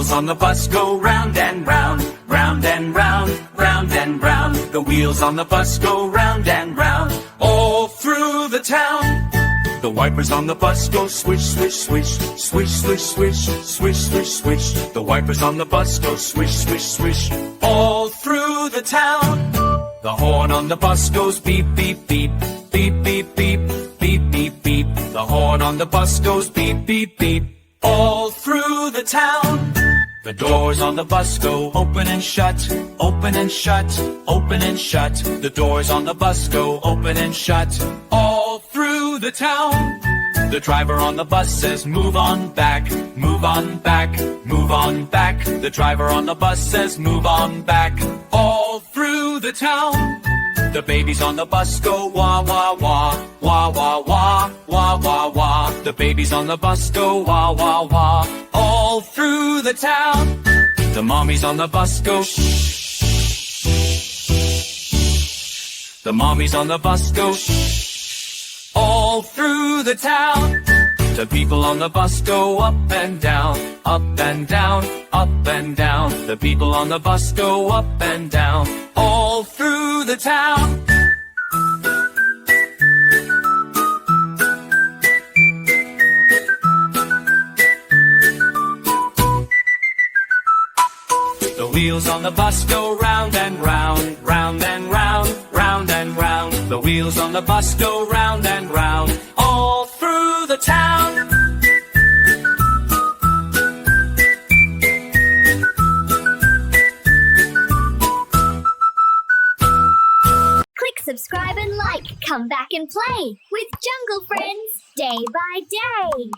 wheels on the bus go round and round, round and round, round and round. The wheels on the bus go round and round, all through the town. The wipers on the bus go swish, swish, swish, swish, swish, swish, swish, swish, swish. The wipers on the bus go swish, swish, swish, all through the town. The horn on the bus goes beep, beep, beep, beep, beep, beep, beep, beep, beep. The horn on the bus goes beep, beep, beep, all through the town. The doors on the bus go open and shut, open and shut, open and shut. The doors on the bus go open and shut, all through the town. The driver on the bus says move on back, move on back, move on back. The driver on the bus says move on back, all through the town. The babies on the bus go wah wah wah, wah wah wah, wah wah wah. The babies on the bus go wah wah wah, all through the town. The mommies on the bus go shh. The mommies on the bus go shh, all through the town. The people on the bus go up and down, up and down, up and down. The people on the bus go up and down, all through the town. The wheels on the bus go round and round, round and round, round and round. The wheels on the bus go round and round, all through the town. Click subscribe and like. Come back and play with Jungle Friends day by day.